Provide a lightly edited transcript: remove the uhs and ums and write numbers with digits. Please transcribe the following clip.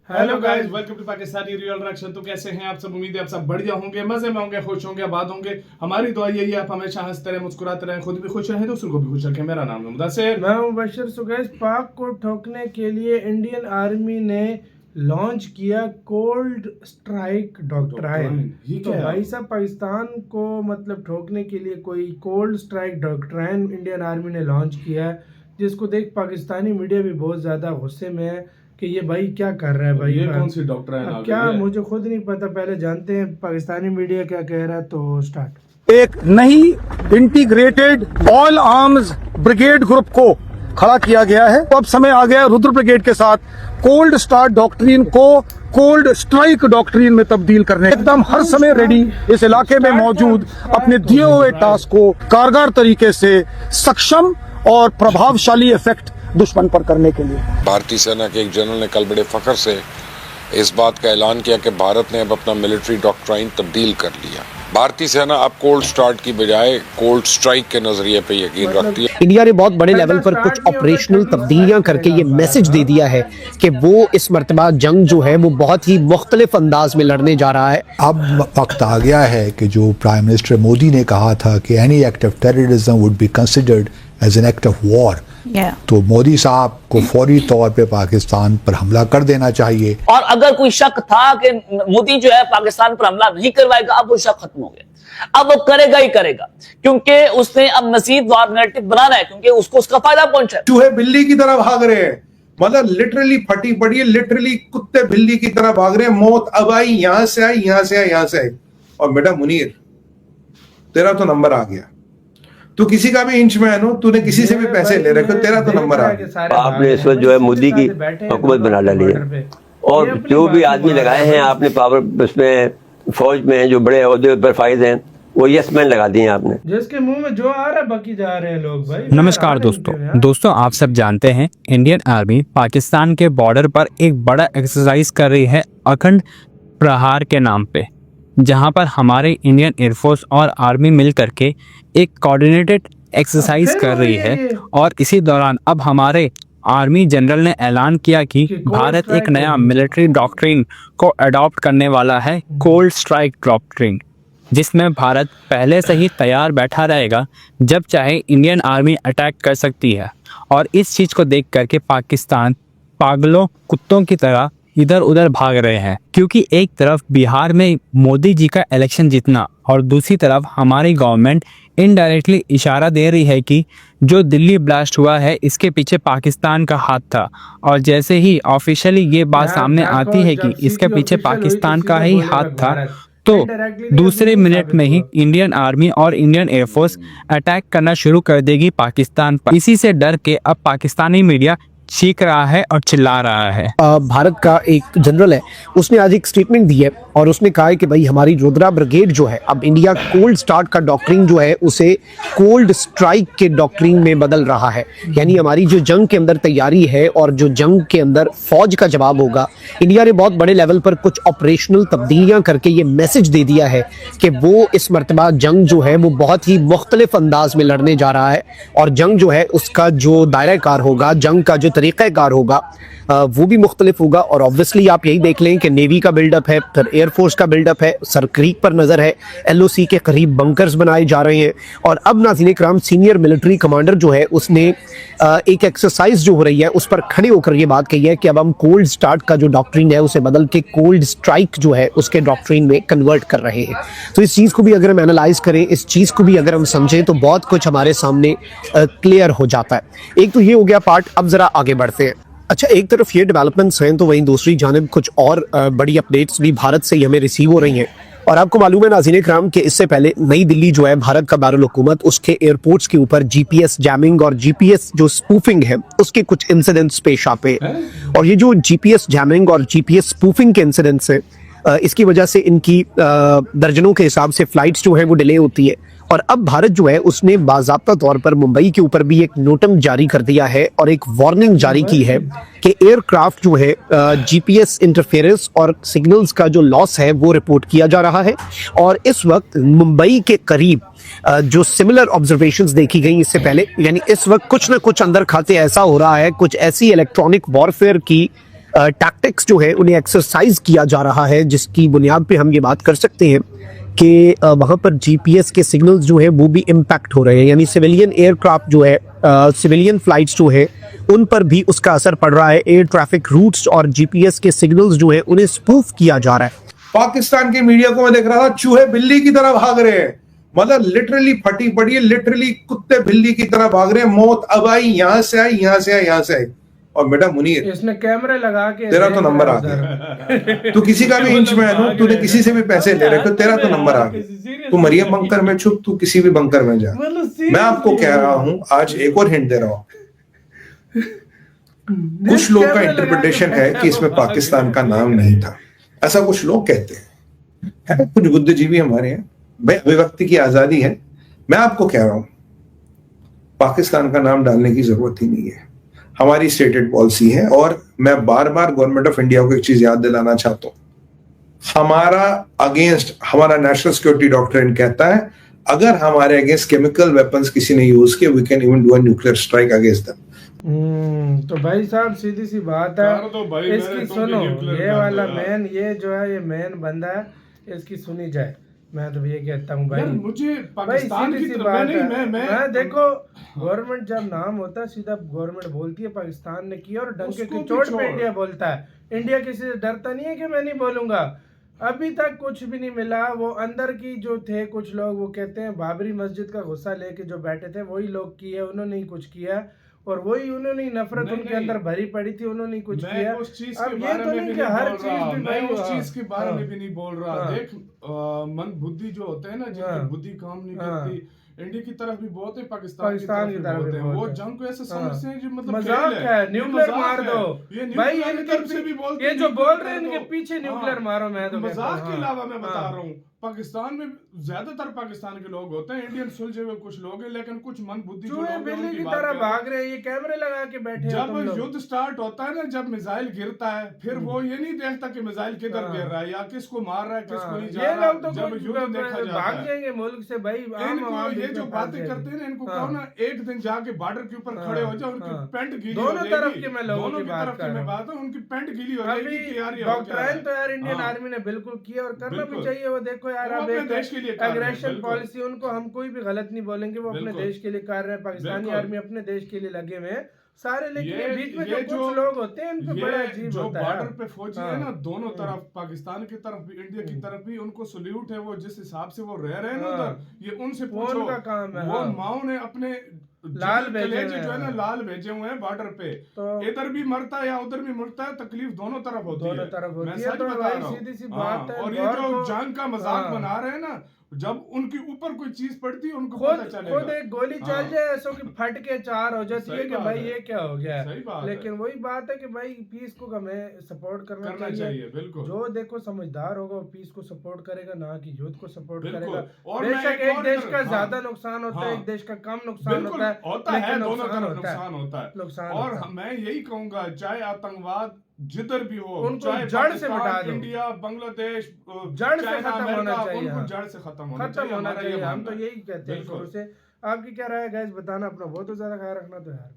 Hello guys, welcome to Pakistani real reaction. तो कैसे हैं आप सब? उम्मीद है आप सब बढ़िया होंगे, मजे में होंगे, खुश होंगे, आबाद होंगे। हमारी दुआ यही है आप हमेशा हंसते रहें, मुस्कुराते रहें, खुद भी खुश रहें, दूसरों को भी खुश रखें। मेरा नाम है मुदस्सिर, मैं हूं बशर। सो गाइस, पाक को ठोकने के लिए इंडियन आर्मी ने लॉन्च किया कोल्ड स्ट्राइक डॉक्ट्राइन। ये तो क्या है? भाई साहब, पाकिस्तान को मतलब ठोकने के लिए कोई cold strike doctrine Indian army ने लॉन्च किया है, जिसको देख पाकिस्तानी मीडिया भी बहुत ज्यादा गुस्से में है कि ये भाई क्या कर रहा है भाई। ये कौन सी डॉक्ट्राइन आ अब गई क्या, है? मुझे खुद नहीं पता, पहले जानते हैं पाकिस्तानी मीडिया क्या कह रहा है। तो स्टार्ट। एक नई integrated all arms brigade group को खड़ा किया गया है। अब समय आ गया रुद्र ब्रिगेड के साथ कोल्ड स्टार्ट डॉक्ट्रिन को कोल्ड स्ट्राइक डॉक्ट्रिन में तब्दील करने, एकदम हर समय रेडी, इस इलाके में मौजूद, अपने दिए हुए टास्क को कारगर तरीके से सक्षम और प्रभावशाली इफेक्ट दुश्मन पर करने के लिए। भारतीय सेना के एक जनरल ने कल बड़े फख्र से इस बात का ऐलान किया कि भारत ने अब अपना मिलिट्री डॉक्ट्राइन तब्दील कर लिया। भारतीय सेना अब कोल्ड स्टार्ट की बजाय कोल्ड स्ट्राइक के नजरिए पे यकीन रखती है। इंडिया ने बहुत बड़े लेवल पर कुछ ऑपरेशनल तब्दीलियां करके ये मैसेज दे दिया है कि वो इस मर्तबा जंग जो है वो बहुत ही मुख्तलिफ अंदाज में लड़ने जा रहा है। अब वक्त आ गया है कि जो प्राइम मिनिस्टर मोदी ने कहा था कि any act of terrorism would be considered as an act of war, तो मोदी साहब को फौरी तौर पे पाकिस्तान पर हमला कर देना चाहिए। और अगर कोई शक था कि मोदी जो है पाकिस्तान पर हमला नहीं करवाएगा, अब वो शक खत्म हो गया। अब वो करेगा ही करेगा, क्योंकि उसने अब मजीद वार नैरेटिव बनाना है, क्योंकि उसको उसका फायदा पहुंचा है। चूहे बिल्ली की तरह भाग रहे हैं, मतलब लिटरली फटी पड़ी है, लिटरली कुत्ते बिल्ली की तरह भाग रहे हैं। मौत अब आई, यहां से आई, यहां से आई, यहां से आई। और बेटा मुनीर, तेरा तो नंबर आ गया। तू किसी का भी इंचमैन हो, तूने किसी से भी पैसे ले रखे, तेरा तो नंबर आ गया। आपने इस वक्त जो है मोदी की हुकूमत बना डाली है, और जो भी आदमी लगाए हैं आपने पावर, उसमें फौज में जो बड़े ओहदे पर फाइज हैं, वो यस मैन लगा दिए आपने। जिसके मुंह में जो आ रहा है बाकी जा रहे हैं लोग भाई। नमस्कार दोस्तों, आप सब जानते हैं इंडियन आर्मी पाकिस्तान के बॉर्डर पर एक बड़ा एक्सरसाइज कर रही है अखंड प्रहार के नाम पे, जहां पर हमारे इंडियन एयरफोर्स और आर्मी मिल करके एक कोऑर्डिनेटेड एक्सरसाइज कर रही है। और इसी दौरान अब हमारे आर्मी जनरल ने ऐलान किया कि भारत एक नया मिलिट्री डॉक्ट्रिन को अडॉप्ट करने वाला है, कोल्ड स्ट्राइक डॉक्ट्रिन, जिसमें भारत पहले से ही तैयार बैठा रहेगा, जब चाहे इंडियन आर्मी अटैक कर सकती है। और इस चीज़ को देख करके पाकिस्तान पागलों कुत्तों की तरह इधर उधर भाग रहे हैं, क्योंकि एक तरफ बिहार में मोदी जी का इलेक्शन जीतना और दूसरी तरफ हमारी गवर्नमेंट इनडायरेक्टली इशारा दे रही है कि जो दिल्ली ब्लास्ट हुआ है इसके पीछे पाकिस्तान का हाथ था। और जैसे ही ऑफिशियली ये बात सामने आती है कि इसके पीछे पाकिस्तान का ही हाथ था, तो दूसरे मिनट में ही इंडियन आर्मी और इंडियन एयरफोर्स अटैक करना शुरू कर देगी पाकिस्तान पर। इसी से डर के अब पाकिस्तानी मीडिया चीख रहा है और चिल्ला रहा है। भारत का एक जनरल है, उसने आज एक स्टेटमेंट दी है और उसने कहा है कि भाई हमारी रुद्रा ब्रिगेड जो है, अब इंडिया कोल्ड स्टार्ट का डॉक्ट्रिन जो है उसे कोल्ड स्ट्राइक के डॉक्ट्रिन में बदल रहा है। यानी हमारी जो जंग के अंदर तैयारी है और जो जंग के अंदर फौज का जवाब होगा, इंडिया ने बहुत बड़े लेवल पर कुछ ऑपरेशनल तब्दीलियां करके ये मैसेज दे दिया है कि वो इस मर्तबा जंग जो है वो बहुत ही मुख्तलिफ अंदाज में लड़ने जा रहा है। और जंग जो है उसका जो दायरा कार होगा, जंग का जो तरीक़ाकार होगा, वो भी मुख्तलिफ होगा। और ऑब्वियसली आप यही देख लें कि नेवी का बिल्डअप है, फिर एयरफोर्स का बिल्डअप है, सर क्रीक पर नज़र है, LOC के करीब बंकर्स बनाए जा रहे हैं। और अब नाज़रीन इकराम, सीनियर मिलिट्री कमांडर जो है उसने एक एक्सरसाइज जो हो रही है उस पर खड़े होकर ये बात कही है कि अब हम कोल्ड स्टार्ट का जो डॉक्ट्रिन है उसे बदल के कोल्ड स्ट्राइक जो है उसके डॉक्ट्रिन में कन्वर्ट कर रहे हैं। तो इस चीज़ को भी अगर हम एनालाइज करें, इस चीज़ को भी अगर हम समझें, तो बहुत कुछ हमारे सामने क्लियर हो जाता है। एक तो ये हो गया पार्ट। अब ज़रा आगे बढ़ते हैं। अच्छा, एक तरफ ये डेवलपमेंट्स हैं, तो वहीं दूसरी जानिब कुछ और बड़ी अपडेट्स भी भारत से हमें रिसीव हो रही हैं। और आपको मालूम है नाज़रीन इकराम कि इससे पहले नई दिल्ली जो है भारत का दारुल हुकूमत, उसके एयरपोर्ट्स के ऊपर GPS जैमिंग और GPS जो स्पूफिंग है उसके कुछ इंसिडेंट्स पेश आते हैं। और ये जो GPS जैमिंग और GPS स्पूफिंग के इंसिडेंट्स हैं, इसकी वजह से इनकी दर्जनों के हिसाब से फ्लाइट्स जो है वो डिले होती है। और अब भारत जो है उसने बाज़ाब्ता तौर पर मुंबई के ऊपर भी एक नोटम जारी कर दिया है और एक वार्निंग जारी की है कि एयरक्राफ्ट जो है GPS इंटरफेरेंस और सिग्नल्स का जो लॉस है वो रिपोर्ट किया जा रहा है। और इस वक्त मुंबई के करीब जो सिमिलर ऑब्जर्वेशंस देखी गई इससे पहले, यानी इस वक्त कुछ ना कुछ अंदर खाते ऐसा हो रहा है, कुछ ऐसी इलेक्ट्रॉनिक वॉरफेयर की टैक्टिक्स जो है उन्हें एक्सरसाइज किया जा रहा है, जिसकी बुनियाद पे हम ये बात कर सकते हैं कि वहाँ पर जीपीएस के सिग्नल्स जो है वो भी इम्पैक्ट हो रहे हैं, यानी सिविलियन एयरक्राफ्ट जो है, सिविलियन फ्लाइट्स जो है उन पर भी उसका असर पड़ रहा है। एयर ट्रैफिक रूट्स और जीपीएस के सिग्नल्स जो है उन्हें स्पूफ किया जा रहा है। पाकिस्तान के मीडिया को मैं देख रहा था, चूहे बिल्ली की तरह भाग रहे हैं, मतलब लिटरली फटी पड़ी है, लिटरली कुत्ते बिल्ली की तरह भाग रहे हैं। मौत अब आई, यहां से आई, यहां से आई, यहां से आई। और बेटा मुनीर, इसने कैमरे लगा के तेरा तो नंबर आ गया। तू किसी का भी इंचमैन हो, तूने किसी से भी पैसे ले रखे, तेरा तो नंबर आ गया। तू मरियम बंकर में छुप, तू किसी भी बंकर में जा। मैं आपको कह रहा हूं, आज एक और हिंट दे रहा हूं। कुछ लोग का इंटरप्रिटेशन है कि इसमें पाकिस्तान का नाम नहीं था, ऐसा कुछ लोग कहते हैं। कुछ बुद्धिजीवी हमारे हैं भाई, अभिव्यक्ति की आजादी है। मैं आपको कह रहा हूं, पाकिस्तान का नाम डालने की जरूरत ही नहीं है, हमारी स्टेटेड पॉलिसी है। और मैं बार बार गवर्नमेंट ऑफ इंडिया को एक चीज याद दिलाना चाहता हूं, हमारा अगेंस्ट, हमारा नेशनल सिक्योरिटी डॉक्ट्रिन कहता है अगर हमारे अगेंस्ट केमिकल वेपन्स किसी ने यूज किए, we can even do a nuclear strike against them. तो भाई साहब सीधी सी बात है, इसकी सुनो, ये वाला मैन, ये जो है ये मैन बंदा है, इसकी सुनी जाए। मैं तो ये कहता हूँ भाई, मुझे पाकिस्तान की तरफ मैं देखो, गवर्नमेंट जब नाम होता है सीधा गवर्नमेंट बोलती है पाकिस्तान ने किया, और डंके की चोट पे इंडिया बोलता है। इंडिया किसी से डरता नहीं है कि मैं नहीं बोलूंगा। अभी तक कुछ भी नहीं मिला। वो अंदर की जो थे कुछ लोग, वो कहते हैं बाबरी मस्जिद का गुस्सा लेके जो बैठे थे वही लोग किए, उन्होंने ही कुछ किया, और वही उन्होंने नफरत उनके अंदर भरी पड़ी थी, उन्होंने कुछ किया। अब ये तो नहीं कि हर चीज मैं उस चीज के बारे में भी नहीं बोल रहा। देख, मंद बुद्धि जो होते हैं ना, जिनकी बुद्धि काम नहीं करती, इंडिया की तरफ भी बहुत है, पाकिस्तान की तरफ भी बहुत है। वो जंग को ऐसे समझते हैं जो मतलब मजाक है, न्यूक्लियर मार दो भाई। ये जो बोल रहे हैं इनके पीछे न्यूक्लियर मारो। मैं तो मजाक के अलावा मैं बता रहा हूँ, पाकिस्तान में ज्यादातर पाकिस्तान के लोग होते हैं, इंडियन सुलझे हुए कुछ लोग हैं, लेकिन कुछ मंदबुद्धि जो लोग बिल्ली की तरह भाग रहे हैं। ये कैमरे लगा के बैठे हैं। जब युद्ध स्टार्ट होता है ना, जब मिसाइल गिरता है, फिर वो ये नहीं देखता कि मिसाइल किधर गिर रहा है या किसको मार रहा है, किसको नहीं जा रहा है। जब युद्ध देखा जाता है, भाग जाएंगे मुल्क से भाई। ये जो बातें करते हैं ना, इनको कहो ना एक दिन जाके बॉर्डर के ऊपर खड़े हो जाओ, उनकी पैंट गीली हो जाएगी। दोनों तरफ के मैं लोगों की बात कर रहा हूं, उनकी पैंट गीली हो जाएगी कि यार ये डॉक्ट्राइन तो यार इंडियन आर्मी ने बिल्कुल किया, और करना भी चाहिए। वो देखो यार, अब एग्रेशन पॉलिसी, उनको हम कोई भी गलत नहीं बोलेंगे, वो अपने देश के लिए कर रहे हैं। पाकिस्तानी आर्मी अपने देश के लिए लगे हुए हैं सारे। लेकिन बीच में जो कुछ लोग होते हैं इनको बड़ा अजीब होता है। बॉर्डर पे फौजी है ना, दोनों तरफ, पाकिस्तान की तरफ भी इंडिया की तरफ भी, उनको सल्यूट है। वो जिस हिसाब से वो रह रहे हैं ना उधर, ये उनसे पूछो, उनका काम है। वो माओ ने अपने लाल भेजे जो है ना, लाल भेजे हुए हैं बॉर्डर पे। तो इधर भी मरता है या उधर भी मरता है, तकलीफ दोनों तरफ होती है। मैं सच बता रहा हूं। सीधी सी बात है। और ये जो जंग का मजाक बना रहे हैं ना, जब उनके ऊपर कोई चीज पड़ती है उनको पता चलेगा। खुद एक गोली चल जाए ऐसा कि फट के चार हो जाती है कि भाई ये क्या हो गया। लेकिन वही बात है कि भाई पीस को हमें सपोर्ट करना चाहिए। बिल्कुल, जो देखो समझदार होगा वो पीस को सपोर्ट करेगा, ना कि युद्ध को सपोर्ट करेगा। बेशक एक देश का ज्यादा नुकसान होता है, एक देश का कम नुकसान होता है, दोनों तरफ नुकसान होता है। और मैं यही कहूंगा, चाहे आतंकवाद जिधर भी हो, उनको जड़ से मिटा दो। इंडिया, बांग्लादेश, जड़ से खत्म होना चाहिए, उनको जड़ से खत्म होना चाहिए। हम तो यही कहते हैं शुरू से। आपकी क्या राय है गाइस, बताना। अपना बहुत ज्यादा ख्याल रखना तो यार।